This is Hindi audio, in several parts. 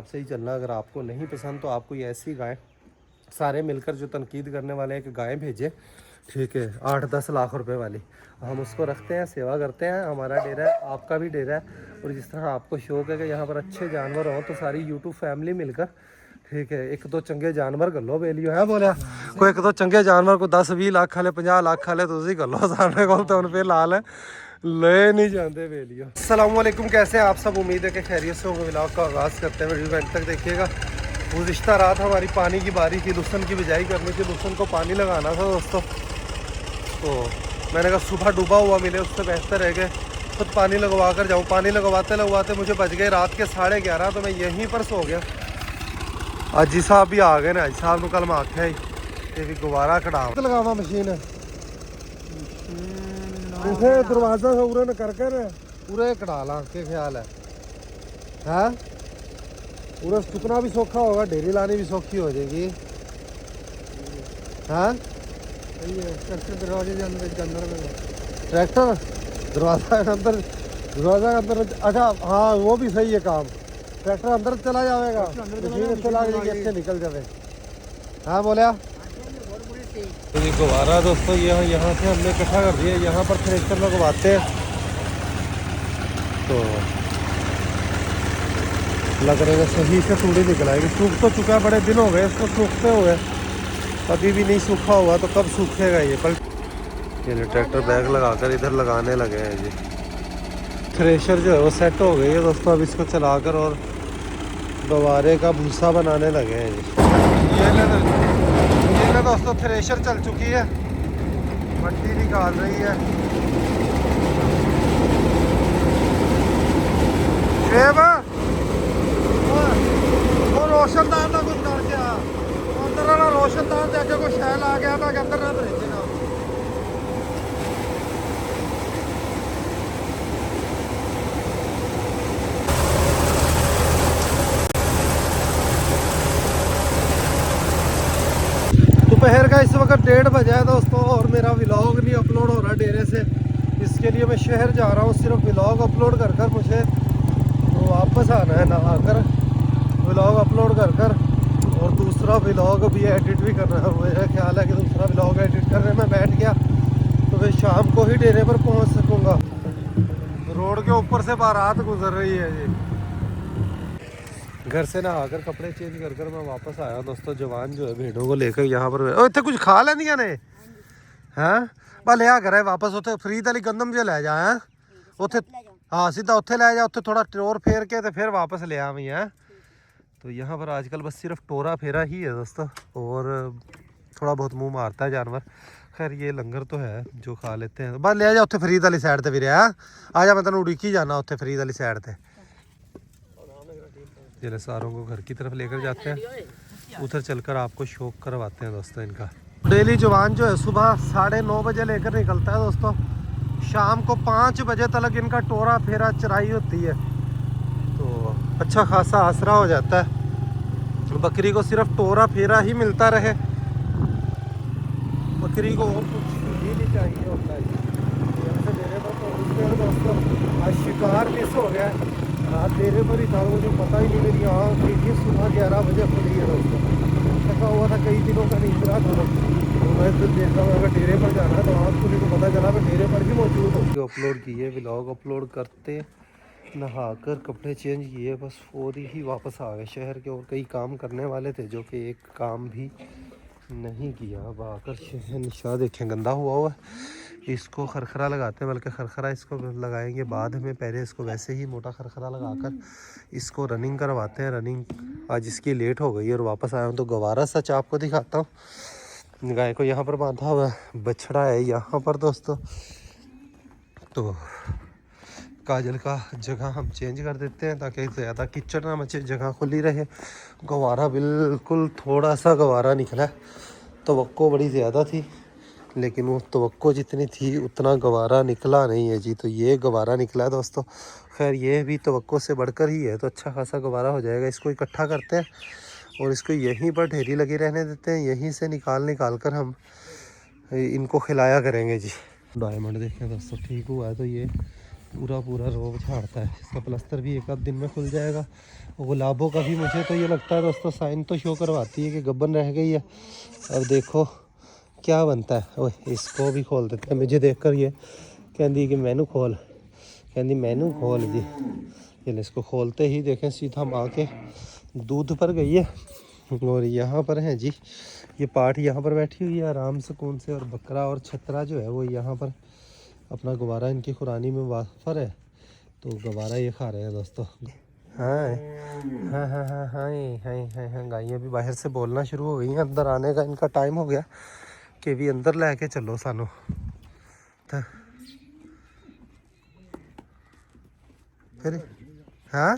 आपसे ही चलना। अगर आपको नहीं पसंद तो आप कोई ऐसी गाय सारे मिलकर जो तनकीद करने वाले हैं कि गाय भेजे, ठीक है, 8-10 लाख रुपए वाली, हम उसको रखते हैं, सेवा करते हैं। हमारा डेरा है, आपका भी डेरा है। और जिस तरह आपको शौक है कि यहाँ पर अच्छे जानवर हों, तो सारी यूट्यूब फैमिली मिलकर, ठीक है, एक दो चंगे जानवर कर लो बेलियो है बोलिया, कोई एक दो चंगे जानवर को 10-20 लाख खा ले, 50 लाख खा ले, तो उसी कर लो। सामने को तो उन पे लाल है, ले नहीं जाते बेलियो। अस्सलाम वालेकुम, कैसे हैं आप सब? उम्मीद है कि खैरियत से होंगे। व्लॉग का आगाज़ करते हैं, वीडियो एंड तक देखिएगा। गुज़िश्ता रात हमारी पानी की बारी थी, लहसुन की बिजाई करनी थी, लहसुन को पानी लगाना था दोस्तों। तो मैंने कहा सुबह डूबा हुआ मिले उससे बेहतर है कि खुद पानी लगवा कर जाऊँ। पानी लगवाते लगवाते मुझे बज गए रात के 11:30, तो मैं यहीं पर सो गया। अजी साहब भी आ गए ना, अजी साहब को कल मैं आख्या ही कि भी गुब्बारा कटा लगावा मशीन उसे दरवाजा से उरे न करके न पूरे कटा ला के ख्याल है पूरा सुतना भी सौखा होगा, ढेरी लानी भी सौखी हो जाएगी। हाँ ट्रैक्टर दरवाजे के अंदर में ट्रैक्टर दरवाजा के अंदर अच्छा, हाँ वो भी सही है काम। ट्रैक्टर अंदर चला जाएगा, मशीन चला जाएगी, अच्छे निकल जाए। हाँ बोलिया तो ये गुब्बारा दोस्तों यहाँ से हमने इकट्ठा कर दिया। यहाँ पर थ्रेशर लगवाते हैं तो लग रहा है सही से थोड़ी निकल आएगी। सूख तो चुका है, बड़े दिन हो गए इसको सूखते हुए, अभी भी नहीं सूखा हुआ, तो कब सूखेगा ये? ये ट्रैक्टर बैग लगाकर इधर लगाने लगे हैं जी। थ्रेशर जो है वो सेट हो गई है दोस्तों। अब इसको चलाकर और गवारे का भूसा बनाने लगे हैं जी। ये दोस्तों थ्रेशर चल चुकी है, मट्टी निकाल रही है। वो रोशनदान का कुछ कर गया अंदर वाला, रोशनदान जाके कोई शैल आ गया था कि अंदर ना भेजेगा। दोपहर का इस वक्त 1:30 बजा है दोस्तों, और मेरा व्लॉग नहीं अपलोड हो रहा डेरे से। इसके लिए मैं शहर जा रहा हूँ, सिर्फ व्लॉग अपलोड कर कर मुझे तो वापस आना है, नहाकर व्लॉग अपलोड कर कर, और दूसरा व्लॉग भी एडिट भी करना है। मेरा ख्याल है कि दूसरा व्लॉग एडिट करने में बैठ गया तो फिर शाम को ही डेरे पर पहुँच सकूँगा। रोड के ऊपर से बारात गुजर रही है जी। घर से नहाकर कपड़े चेंज कर कर मैं वापस आया दोस्तों। जवान जो है भेड़ों को लेकर यहाँ पर इतने कुछ खा लेंदिया ने हैं बा लिया करे वापस उत्थे फरीद अली गंदम जो लै जा है उत्थे। हाँ सीधा उत्थे लै जा, उत्थे थोड़ा टोर फेर के तो फिर वापस ले आवी है। तो यहाँ पर आजकल बस सिर्फ टोरा फेरा ही है दोस्तों, और थोड़ा बहुत मुँह मारता है जानवर। खैर ये लंगर तो है जो खा लेते हैं। बस ले जा उत्थे फरीद अली साइड पर भी रहा, आ जा मैं तेन उड़ीकी जाना उत्थे फरीद अली साइड पर। ये सारों को घर की तरफ लेकर जाते हैं, उधर चलकर आपको शौक करवाते हैं दोस्तों इनका। डेली जवान जो है सुबह 9:30 बजे लेकर निकलता है दोस्तों, शाम को 5 बजे तक इनका टोरा फेरा चराई होती है, तो अच्छा खासा आसरा हो जाता है। बकरी को सिर्फ टोरा फेरा ही मिलता रहे, बकरी को और कुछ ही नहीं चाहिए होता है। दोस्तों आज शिकार मिस हो गया, रात डेरे पर ही था, मुझे पता ही नहीं। मेरी आँख देखिए सुबह 11 बजे खुली है दोस्तों। थका हुआ था, कई दिनों का नहीं रहा था, तो मैं फिर देखा मैं अगर डेरे पर जाना है तो आँख खुली, तो पता चला मैं डेरे पर ही मौजूद हूँ। अपलोड किए व्लॉग अपलोड करते, नहाकर कपड़े चेंज किए, बस फौरी ही वापस आ गए शहर के। और कई काम करने वाले थे जो कि एक काम भी नहीं किया। अब आकर शहर देखें गंदा हुआ इसको खरखरा लगाते हैं, बल्कि खरखरा इसको लगाएंगे बाद में, पहले इसको वैसे ही मोटा खरखरा लगाकर इसको रनिंग करवाते हैं। रनिंग आज इसकी लेट हो गई और वापस आया हूँ तो गवारा सच आपको दिखाता हूँ। गाय को यहाँ पर बांधा हुआ है, बछड़ा है यहाँ पर दोस्तों। तो काजल का जगह हम चेंज कर देते हैं ताकि ज़्यादा कीचड़ ना मचे, जगह खुली रहे। गवारा बिल्कुल थोड़ा सा गवारा निकला, तवक्को बड़ी ज़्यादा थी लेकिन वो तवक्को जितनी थी उतना गवारा निकला नहीं है जी। तो ये गवारा निकला है दोस्तों। खैर ये भी तवक्को से बढ़कर ही है, तो अच्छा खासा गवारा हो जाएगा। इसको इकट्ठा करते हैं और इसको यहीं पर ढेरी लगी रहने देते हैं, यहीं से निकाल कर हम इनको खिलाया करेंगे जी। डायमंड देखें दोस्तों ठीक हुआ है, तो ये पूरा पूरा रोब झाड़ता है। इसका प्लास्टर भी एक आध दिन में खुल जाएगा। गुलाबों का भी मुझे तो ये लगता है दोस्तों साइन तो शो करवाती है कि गब्बन रह गई है। अब देखो क्या बनता है। ओए इसको भी खोल देते हैं। मुझे देखकर ये कहती कि मैनू खोल, कहती मैनू खोल जी। ये इसको खोलते ही देखें सीधा माँ के दूध पर गई है। और यहाँ पर है जी ये पाठ यहाँ पर बैठी हुई है आराम सुकून से। और बकरा और छतरा जो है वो यहाँ पर अपना गवारा, इनकी खुरानी में वाफर है तो गवारा ये खा रहे हैं दोस्तों। हाँ हाँ हाँ हाँ हाँ हाँ गायें भी बाहर से बोलना शुरू हो गई हैं। अंदर आने का इनका टाइम हो गया कि भी अंदर लेके चलो सानू। तो फिर हाँ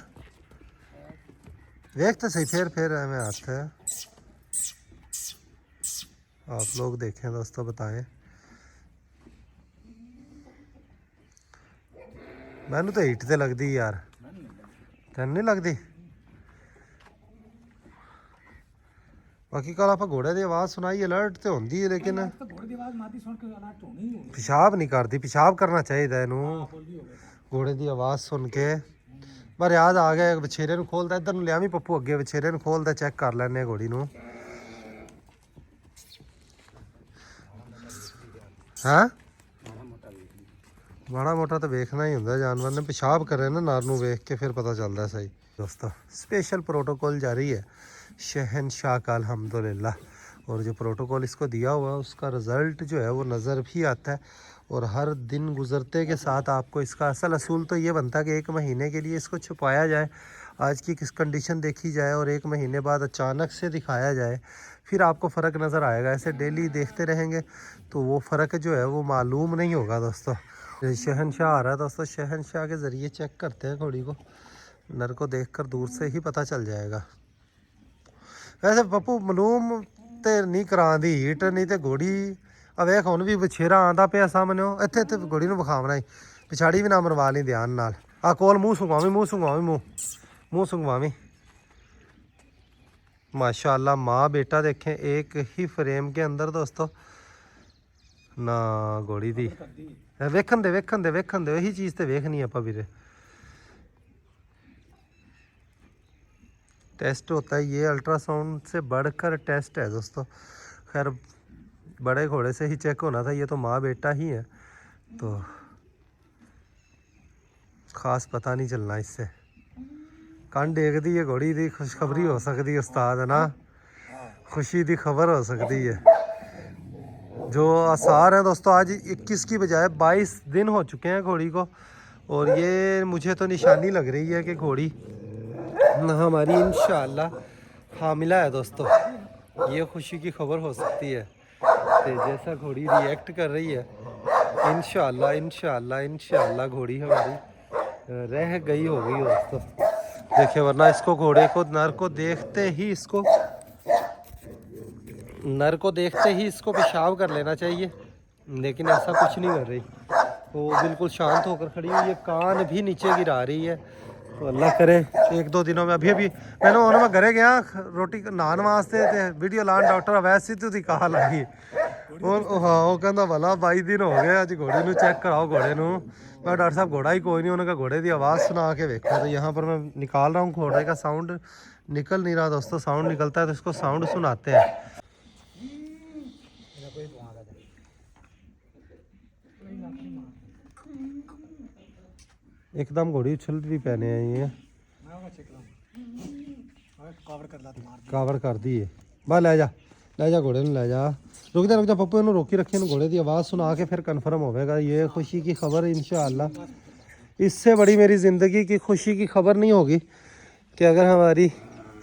देख तो सही फिर हमें हाथ है। आप लोग देखें दोस्तों बताएं। मैनू तो हीट तो लगती यार, तेन नहीं लगती। बाकी कल आप घोड़े की आवाज़ सुनाई अलर्ट तो होंगी है लेकिन पेशाब नहीं करती। पेशाब करना चाहिए इनू घोड़े की आवाज़ सुन के। पर याद आ गया बछेरे नू खोलता इधर लिया भी पप्पू अगे बछेरे नू खोलता चेक कर लैने घोड़ी नू। हाँ माड़ा मोटा तो वेखना ही होंगे जानवर ने। पेशाब करे ना नार नू वेख के फिर पता चलता सही। दोस्तों स्पेशल प्रोटोकॉल जारी है शहनशाह का अल्हम्दुलिल्लाह। और जो प्रोटोकॉल इसको दिया हुआ है उसका रिज़ल्ट जो है वो नज़र भी आता है। और हर दिन गुजरते के साथ आपको इसका असल असूल तो ये बनता है कि 1 महीने के लिए इसको छुपाया जाए, आज की किस कंडीशन देखी जाए और 1 महीने बाद अचानक से दिखाया जाए, फिर आपको फ़र्क नज़र आएगा। ऐसे डेली देखते रहेंगे तो वो फ़र्क जो है वो मालूम नहीं होगा दोस्तों। शहनशाह आ रहा है दोस्तों, शहनशाह के ज़रिए चेक करते हैं घोड़ी को। नर को देखकर दूर से ही पता चल जाएगा। वैसे पप्पू मालूम तो नहीं करा दी हीट, नहीं तो घोड़ी वेख हुण भी बछेरा आंदा पिया सामने इत्थे इत्थे घोड़ी नूं विखावना ही। पिछाड़ी भी ना मरवा ली ध्यान नाल। आ कोल मूँह सुंघवावी, मूँह सुंघवावी, मूँह सुंघवावी। माशाअल्लाह माँ बेटा देखें एक ही फ्रेम के अंदर दोस्तों ना घोड़ी दी वेखन दे यही चीज़ तो वेखनी है आपां वीरे। टेस्ट होता है ये अल्ट्रासाउंड से बढ़कर टेस्ट है दोस्तों। खैर बड़े घोड़े से ही चेक होना था, ये तो माँ बेटा ही है तो ख़ास पता नहीं चलना इससे। कंड देखती है घोड़ी की खुशखबरी हो सकती है उस्ताद है ना, खुशी की खबर हो सकती है। जो आसार है दोस्तों आज 21 की बजाय 22 दिन हो चुके हैं घोड़ी को। और ये मुझे तो निशानी लग रही है कि घोड़ी हमारी इंशाअल्लाह हामिला है दोस्तों। ये खुशी की खबर हो सकती है तो जैसा घोड़ी रिएक्ट कर रही है इंशाअल्लाह घोड़ी हमारी रह गई होगी दोस्तों। देखिए वरना इसको घोड़े को नर को देखते ही इसको पेशाब कर लेना चाहिए, लेकिन ऐसा कुछ नहीं कर रही। वो बिल्कुल शांत होकर खड़ी हुई है, कान भी नीचे गिरा रही है। तो अल्लाह करे 1-2 दिनों में अभी मैंने उन्होंने घरे गया रोटी नहान वास्ते वीडियो लान डॉक्टर अवैध सिद्धू की कहा लगी और हाँ वो कहता भला 22 दिन हो गए अज घोड़े नू चेक कराओ घोड़े नू। मैं डॉक्टर साहब घोड़ा ही कोई नहीं, उन्होंने कहा घोड़े की आवाज़ सुना के देखो। तो यहाँ पर मैं निकाल रहा हूँ घोड़े का साउंड निकल नहीं रहा दोस्तों, साउंड निकलता है तो इसको साउंड सुनाते हैं। एकदम घोड़ी उछल भी पहने आई है, कावर कर दी है। बस ले जा घोड़े ले जा। रुक जा पप्पू इन्होंने रोकी रखी, घोड़े की आवाज़ सुना के फिर कन्फर्म होगा। ये खुशी की खबर इंशाअल्लाह इससे बड़ी मेरी ज़िंदगी की खुशी की खबर नहीं होगी कि अगर हमारी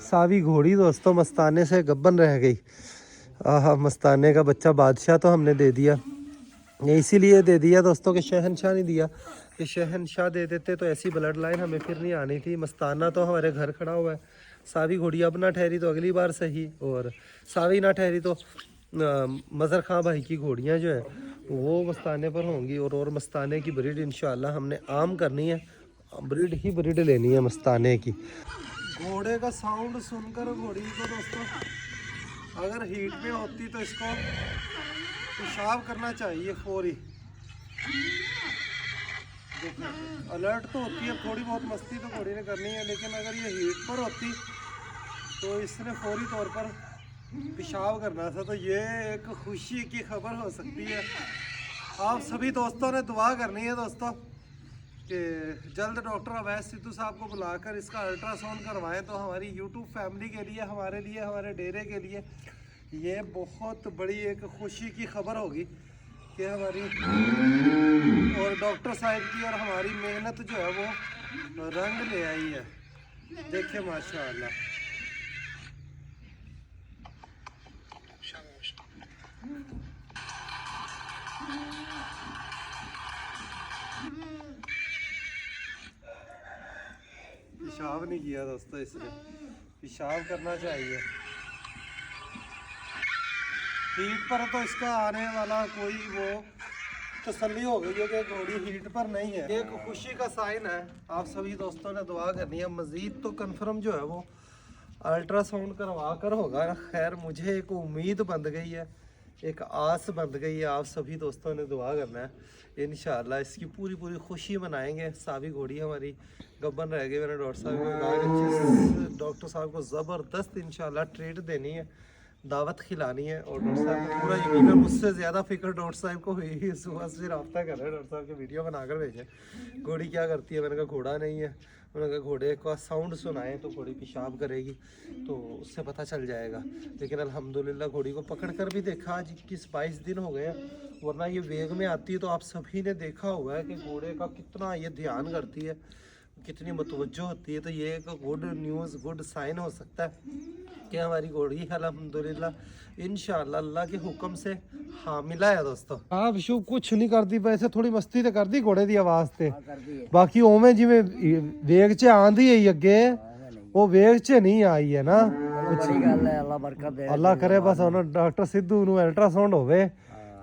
सावी घोड़ी दोस्तों मस्ताने से गब्बन रह गई। आहा मस्ताने का बच्चा बादशाह तो हमने दे दिया, इसीलिए दे दिया दोस्तों कि शहनशाह नहीं दिया। कि शहनशाह दे देते तो ऐसी ब्लड लाइन हमें फिर नहीं आनी थी। मस्ताना तो हमारे घर खड़ा हुआ है, सावी घोड़ी अब ना ठहरी तो अगली बार सही, और सावी ना ठहरी तो मज़र खां भाई की घोड़ियाँ जो है वो मस्ताने पर होंगी। और मस्ताने की ब्रीड इंशाअल्लाह हमने आम करनी है, ब्रीड लेनी है मस्ताने की। घोड़े का साउंड सुनकर घोड़ी को दोस्तों अगर हीट में होती तो इसको पेशाब करना चाहिए फौरी। अलर्ट तो होती है, थोड़ी बहुत मस्ती तो घोड़ी ने करनी है, लेकिन अगर ये हीट पर होती तो इसने फौरी तौर पर पेशाब करना था। तो ये एक खुशी की खबर हो सकती है। आप सभी दोस्तों ने दुआ करनी है दोस्तों कि जल्द डॉक्टर अवैध सिद्धू साहब को बुलाकर इसका अल्ट्रासाउंड करवाएं। तो हमारी यूट्यूब फैमिली के लिए, हमारे डेरे के लिए ये बहुत बड़ी एक खुशी की खबर होगी कि हमारी और डॉक्टर साहब की और हमारी मेहनत जो है वो रंग ले आई है। देखिए माशाअल्लाह। पेशाब नहीं किया दोस्तों, इसने पेशाब करना चाहिए। हीट पर तो इसका आने वाला कोई वो तसल्ली हो गई है कि घोड़ी हीट पर नहीं है। एक खुशी का साइन है। आप सभी दोस्तों ने दुआ करनी है। मज़ीद तो कंफर्म जो है वो अल्ट्रासाउंड करवा कर होगा। खैर मुझे एक उम्मीद बन गई है, एक आस बन गई है। आप सभी दोस्तों ने दुआ करना है, इंशाअल्लाह इसकी पूरी खुशी मनाएंगे। सावी घोड़ी हमारी गब्बन रह गई। मैंने डॉक्टर साहब को कहा डॉक्टर साहब को ज़बरदस्त इंशाअल्लाह ट्रीट देनी है, दावत खिलानी है। और डॉक्टर साहब को पूरा यकीन है, मुझसे ज़्यादा फिक्र डॉक्टर साहब को हुई। सुबह से रब्ता कर रहे हैं, डॉक्टर साहब की वीडियो बनाकर भेजें घोड़ी क्या करती है। मैंने कहा घोड़ा नहीं है, उन्होंने कहा घोड़े का साउंड सुनाए तो घोड़ी पेशाब करेगी तो उससे पता चल जाएगा। लेकिन अल्हम्दुलिल्लाह घोड़ी को पकड़ कर भी देखा, आज 21-22 दिन हो गए हैं, वरना ये वेग में आती है तो आप सभी ने देखा हुआ है कि घोड़े का कितना ये ध्यान करती है, कितनी मतवज्जो होती है। तो ये एक गुड न्यूज़, गुड साइन हो सकता है कि हमारी घोड़ी अल्हम्दुलिल्लाह इंशाअल्लाह अल्लाह के हुक्म से हामिला है दोस्तों। आप शुभ कुछ नहीं करती, वैसे थोड़ी मस्ती तो करती घोड़े की आवाज़ से, बाकी ओवें जिवें वेग च आंदी है अगे वो वेग च नहीं आई है ना। अल्लाह करे बस उन्होंने डॉक्टर सिद्धू ਨੂੰ अल्ट्रासाउंड होवे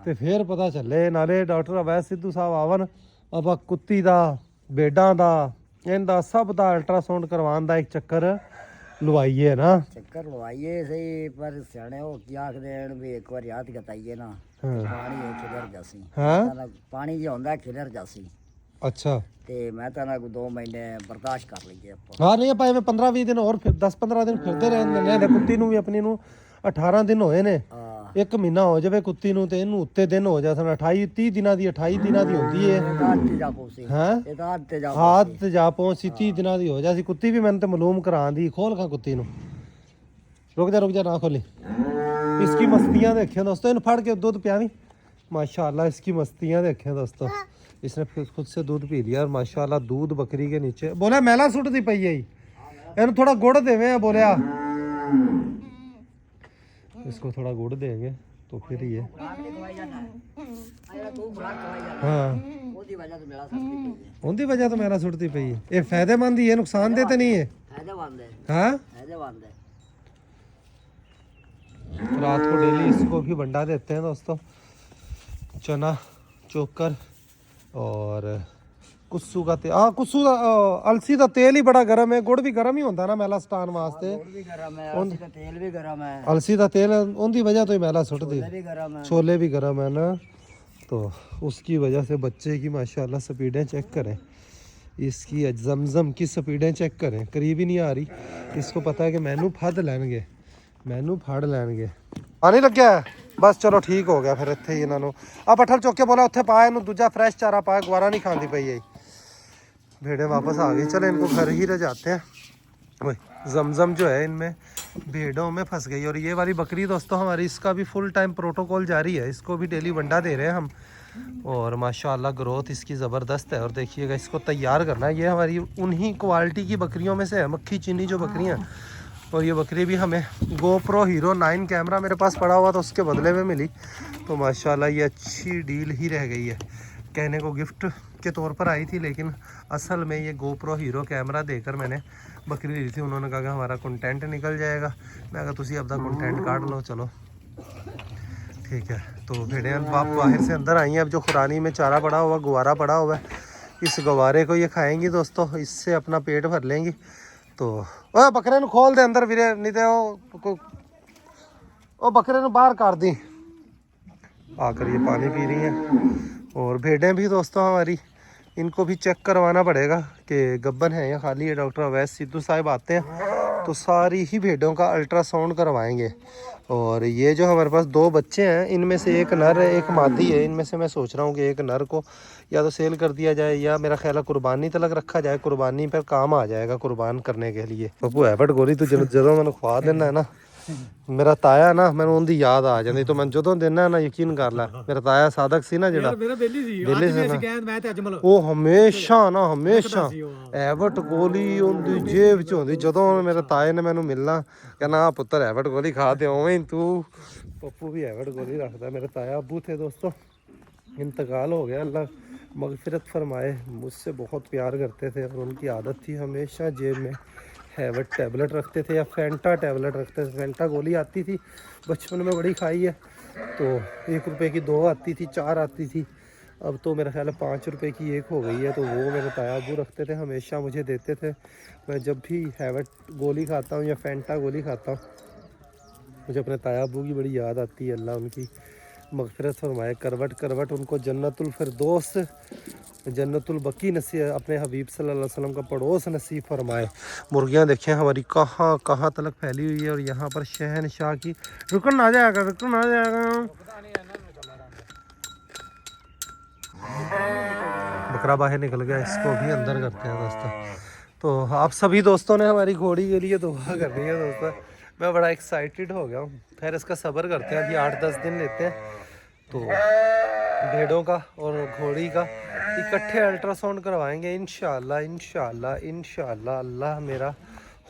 ਤੇ ਫਿਰ ਪਤਾ ਚੱਲੇ। ਨਾਲੇ ਡਾਕਟਰ ਅਵੈਧ ਸਿੱਧੂ ਸਾਹਿਬ ਆਵਨ, ਆਪਾਂ ਕੁੱਤੀ ਦਾ, ਬੇਡਾਂ ਦਾ, ਇਹਦਾ ਸਭ ਦਾ ਅਲਟਰਾਸਾउंड ਕਰਵਾਉਣ ਦਾ ਇੱਕ ਚੱਕਰ ਲਵਾਈਏ ਨਾ। ਚੱਕਰ ਲਵਾਈਏ ਸਹੀ, ਪਰ ਸਿਆਣੇ ਉਹ ਕੀ ਆਖਦੇ ਹਨ ਵੀ ਇੱਕ ਵਾਰ ਯਾਦ ਕਤਾਈਏ ਨਾ, ਪਾਣੀ ਖਿਲਰ ਜਾਸੀ। ਹਾਂ ਪਾਣੀ ਜੇ ਹੁੰਦਾ ਖਿਲਰ ਜਾਸੀ। ਅੱਛਾ ਤੇ ਮੈਂ ਤਾਂ ਨਾ 2 ਮਹੀਨੇ ਬਰਦਾਸ਼ਤ ਕਰ ਲਈਏ ਆਪਾਂ। ਹਾਂ ਨਹੀਂ ਆਪਾਂ ਐਵੇਂ 15-20 ਦਿਨ ਹੋਰ ਫਿਰ 10-15 ਦਿਨ ਫਿਰਦੇ ਰਹਿੰਦੇ ਨੇ। ਕੁੱਤੀ ਨੂੰ ਵੀ ਆਪਣੀ ਨੂੰ 18 ਦਿਨ ਹੋਏ ਨੇ, 1 ਮਹੀਨਾ ਹੋ ਜਾਵੇ ਕੁੱਤੀ ਨੂੰ ਤੇ ਇਹਨੂੰ ਉੱਤੇ ਦਿਨ ਹੋ ਜਾਣ। 28-30 ਦਿਨਾਂ ਦੀ 28 ਦਿਨਾਂ ਦੀ ਹੁੰਦੀ ਹੈ। ਹਾਂ ਹਾथ ਤੇ ਜਾ ਪਹੁੰਚੀ 30 ਦਿਨਾਂ ਦੀ ਹੋ ਜਾਸੀ ਕੁੱਤੀ ਵੀ। ਮੈਨੂੰ ਤੇ ਮਾਲੂਮ ਕਰਾਂਦੀ ਖੋਲ ਖਾ ਕੁੱਤੀ ਨੂੰ। रुक जा ना खोली। इसकी मस्तियाँ देखें दोस्तों, इन फड़ के दूध पियावी माशाल्लाह। इसकी मस्तियाँ देखें दोस्तों, इसने खुद से दूध पी लिया और माशाल्लाह दूध बकरी के नीचे बोला मैला सुटती पई है। इन थोड़ा गुड़ देवे बोलिया, इसको थोड़ा गुड़ देंगे तो फिर ये हाँ उनकी वजह तो मेरा सुटती पई है। ये फायदेमंद ही है, नुकसान दे तो नहीं है। हाँ रात को डेली इसको भी बंडा देते हैं दोस्तों, चना चोकर और कुस्सू का तेल। हाँ कुस्सू का अलसी का तेल ही बड़ा गर्म है। गुड़ भी गर्म ही होता ना मैला सटान वास्ते। तेल भी गर्म है, अलसी का तेल उनकी वजह तो ही मैला सुटती। छोले भी गर्म है ना, तो उसकी वजह से बच्चे की माशाल्लाह स्पीडें चेक करें, इसकी जमजम की स्पीडें चेक करें। करीब ही नहीं आ रही, इसको पता है कि मैनू फद लैनगे, मैनू फड़ लैनगे। पानी लग गया है बस, चलो ठीक हो गया। फिर इत्थे ही इन्हों आ पट्ठल चुक के बोला उत्थे पाया, इन्हू दूजा फ्रैश चारा पाया, गुवारा नहीं खाती पई है। भेड़े वापस आ गई, चलो इनको घर ही ले जाते हैं। वही जमजम जो है इनमें भेड़ों में फंस गई। और ये वाली बकरी दोस्तों हमारी, इसका भी फुल टाइम प्रोटोकॉल जारी है, इसको भी डेली वंडा दे रहे हैं हम। और माशाल्लाह ग्रोथ इसकी ज़बरदस्त है। और देखिएगा इसको तैयार करना है, ये हमारी उन्हीं क्वालिटी की बकरियों में से है, मक्खी चीनी जो बकरियाँ। और ये बकरी भी हमें GoPro Hero 9 कैमरा मेरे पास पड़ा हुआ था, उसके बदले में मिली। तो माशाल्लाह ये अच्छी डील ही रह गई है। कहने को गिफ्ट के तौर पर आई थी, लेकिन असल में ये GoPro Hero कैमरा देकर मैंने बकरी ली थी। उन्होंने कहा कि हमारा कंटेंट निकल जाएगा। मैं कहा तुसी अपना कंटेंट काट लो, चलो ठीक है। तो भेड़ियाँ बाप बाहर से अंदर आई हैं। अब जो खुरानी में चारा पड़ा हुआ, गुवारा पड़ा हुआ है, इस गवारे को ये खाएंगी दोस्तों, इससे अपना पेट भर लेंगी। तो ओ बकरे ਨੂੰ खोल दे अंदर वीरे, नहीं तो ओ बकरे ਨੂੰ बाहर कर दी। आकर ये पानी पी रही हैं। और भेड़ें भी दोस्तों हमारी इनको भी चेक करवाना पड़ेगा कि गब्बन है या खाली है। डॉक्टर अवैस सिद्धू साहब आते हैं तो सारी ही भेड़ों का अल्ट्रासाउंड करवाएंगे। और ये जो हमारे पास 2 बच्चे हैं, इनमें से एक नर है एक मादी है। इनमें से मैं सोच रहा हूँ कि एक नर को या तो सेल कर दिया जाए या मेरा ख्याल है कुर्बानी तलक रखा जाए। कुर्बानी पर काम आ जाएगा कुर्बान करने के लिए। पप्पू हैबट गोली तो जो मैंने खुआ देना है ना, मेरा ताया ना मैंने उनकी याद आ जाती। तो मैं जो देना ना यकीन कर ला, मेरा ताया सादक सी ना ਜਿਹੜਾ बेली ਸੀ ਉਹ ਹਮੇਸ਼ਾ ਨਾ ਹਮੇਸ਼ਾ ਐਵਟ ਗੋਲੀ ਉਹਦੀ ਜੇਬ ਚ ਹੁੰਦੀ। ਜਦੋਂ ਮੇਰੇ ਤਾਏ ਨੇ ਮੈਨੂੰ ਮਿਲਣਾ ਕਹਿੰਦਾ ਆ ਪੁੱਤਰ ਐਵਟ ਗੋਲੀ ਖਾ ਤੇ ਉਵੇਂ ਹੀ ਤੂੰ। पप्पू भी हैवट गोली रखता है। मेरे ताया अब्बू थे दोस्तों, इंतकाल हो गया, अल्लाह मगफिरत फरमाए। मुझसे बहुत प्यार करते थे और उनकी आदत थी हमेशा जेब में हैवट टैबलेट रखते थे या फैंटा टैबलेट रखते थे। फैंटा गोली आती थी बचपन में, बड़ी खाई है। तो 1 रुपए की 2 आती थी, 4 आती थी। अब तो मेरा ख्याल है 5 रुपए की 1 हो गई है। तो वो मेरे ताया अब्बू रखते थे, हमेशा मुझे देते थे। मैं जब भी हैवट गोली खाता हूँ या फैंटा गोली खाता हूँ, मुझे अपने ताया अब्बू की बड़ी याद आती है। अल्लाह उनकी मगफिरत फरमाए, करवट करवट उनको जन्नतुल फिरदौस, जन्नतुल बकी नसीब, अपने हबीब सल्लल्लाहु अलैहि वसल्लम का पड़ोस नसीब फरमाए। मुर्गियाँ देखें हमारी कहाँ कहाँ तलक फैली हुई है। और यहाँ पर शहनशाह की रुकन आ जाएगा, रुकन आ जाएगा। बकरा बाहर निकल गया, इसको भी अंदर करते हैं दोस्तों। तो आप सभी दोस्तों ने हमारी घोड़ी के लिए दुआ करनी है दोस्तों। मैं बड़ा एक्साइटेड हो गया हूँ। खैर इसका सब्र करते हैं, अभी 8-10 दिन लेते हैं। तो भेड़ों का और घोड़ी का इकट्ठे अल्ट्रासाउंड करवाएंगे इंशाल्लाह इंशाल्लाह इंशाल्लाह। अल्लाह मेरा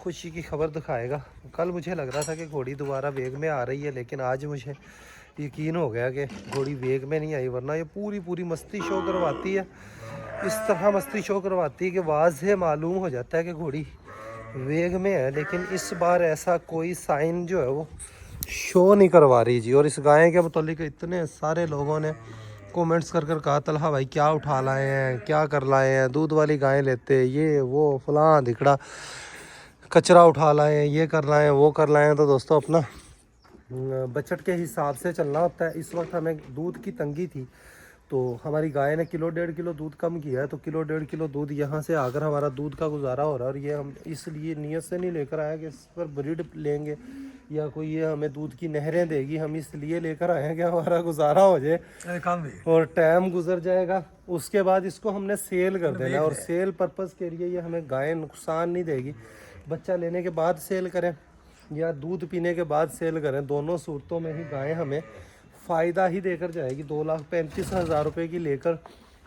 खुशी की खबर दिखाएगा। कल मुझे लग रहा था कि घोड़ी दोबारा वेग में आ रही है, लेकिन आज मुझे यकीन हो गया कि घोड़ी वेग में नहीं आई, वरना ये पूरी मस्ती शो करवाती है। इस तरह मस्ती शो करवाती है कि वाज़ेह मालूम हो जाता है कि घोड़ी वेग में है। लेकिन इस बार ऐसा कोई साइन जो है वो शो नहीं करवा रही जी। और इस गाय के मुतालिक इतने सारे लोगों ने कमेंट्स कर कहा तलहा भाई क्या उठा लाए हैं, क्या कर लाए हैं, दूध वाली गायें लेते, ये वो फलां दिखड़ा, कचरा उठा लाए हैं, ये कर लाए हैं, वो कर लाए हैं। तो दोस्तों अपना बजट के हिसाब से चलना होता है। इस वक्त हमें दूध की तंगी थी, तो हमारी गाय ने 1-1.5 किलो दूध कम किया है। तो 1-1.5 किलो दूध यहाँ से आकर हमारा दूध का गुजारा हो रहा है। और ये हम इसलिए नियत से नहीं लेकर आए कि इस पर ब्रीड लेंगे या कोई ये हमें दूध की नहरें देगी। हम इसलिए लेकर आए हैं कि हमारा गुजारा हो जाए और टाइम गुजर जाएगा, उसके बाद इसको हमने सेल कर देना है। और सेल पर्पज़ के लिए ये हमें गाय नुकसान नहीं देगी। बच्चा लेने के बाद सेल करें या दूध पीने के बाद सेल करें, दोनों सूरतों में ही गाय हमें फ़ायदा ही देकर जाएगी। 2,35,000 रुपये की लेकर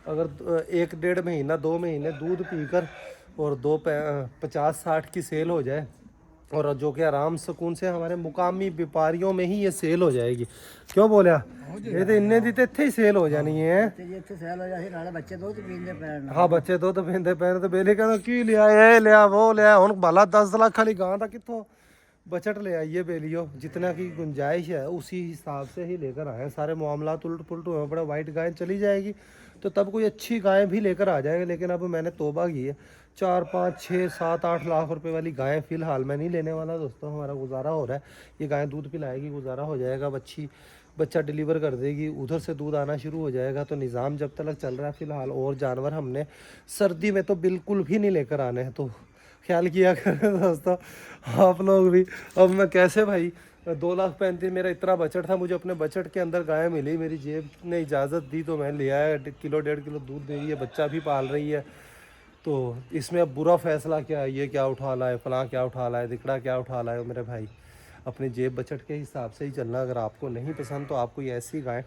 अगर 1-1.5 महीना 2 महीने दूध पीकर और 50-60 की सेल हो जाए, और जो कि आराम सुकून से हमारे मुकामी व्यापारियों में ही ये सेल हो जाएगी। क्यों बोलिया ये तो इन्ने दी तो इत्थे ही सेल हो जानी है। बच्चे दुध पींदे पैन, हाँ बच्चे दुध पींदे पैन। तो बेली कहना की लिया ये लिया वो लिया, हुण भला 10 लाख वाली गां दा कित्थों बजट ले आइए बेलियो। जितना की गुंजाइश है उसी हिसाब से ही लेकर आए। सारे मामला उलट पुलट हुए पड़े, वाइट गाय चली जाएगी तो तब कोई अच्छी गाय भी लेकर आ जाएगा। लेकिन अब मैंने तौबा की है, 4, 5, 6, 7, 8 लाख रुपए वाली गायें फ़िलहाल मैं नहीं लेने वाला दोस्तों। हमारा गुजारा हो रहा है, ये गाय दूध पिलाएगी, गुजारा हो जाएगा। बच्चा डिलीवर कर देगी, उधर से दूध आना शुरू हो जाएगा। तो निज़ाम जब तक चल रहा है फ़िलहाल। और जानवर हमने सर्दी में तो बिल्कुल भी नहीं लेकर आने हैं, तो ख्याल किया करें दोस्तों आप लोग भी। अब मैं कैसे भाई 2,35,000 मेरा इतना बजट था, मुझे अपने बजट के अंदर गाय मिली, मेरी जेब ने इजाज़त दी तो मैं लिया है। 1-1.5 किलो दूध दे रही है, बच्चा भी पाल रही है। तो इसमें अब बुरा फ़ैसला क्या है, ये क्या उठा लाए, फलां क्या उठा लाए, दिकड़ा क्या उठा लाए। मेरे भाई अपने जेब बजट के हिसाब से ही चलना। अगर आपको नहीं पसंद तो आप कोई ऐसी गाय,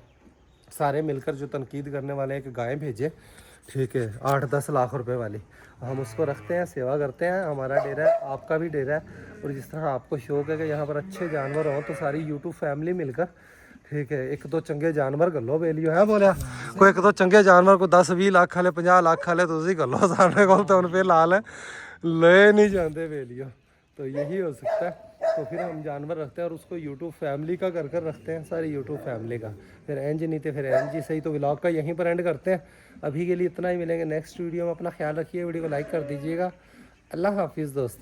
सारे मिलकर जो तनकीद करने वाले हैं कि गाय भेजें, ठीक है, 8-10 लाख रुपए वाली, हम उसको रखते हैं, सेवा करते हैं। हमारा डेरा है, आपका भी डेरा है। और जिस तरह आपको शौक है कि यहाँ पर अच्छे जानवर हों, तो सारी यूट्यूब फैमिली मिलकर, ठीक है, 1-2 चंगे जानवर कर लो बेलियो है बोलिया। कोई 1-2 चंगे जानवर को 10-20 लाख वाले 50 लाख वाले तुम कर लो, सामने को तो उन पर लाल है, ले नहीं जाते बेलियो। तो यही हो सकता है। तो फिर हम जानवर रखते हैं और उसको यूट्यूब फैमिली का कर रखते हैं, सारी यूट्यूब फैमिली का। फिर एंज नहीं थे फिर एंज ही सही। तो व्लॉग का यहीं पर एंड करते हैं। अभी के लिए इतना ही, मिलेंगे नेक्स्ट वीडियो में। अपना ख्याल रखिए, वीडियो को लाइक कर दीजिएगा। अल्लाह हाफिज़ दोस्तों।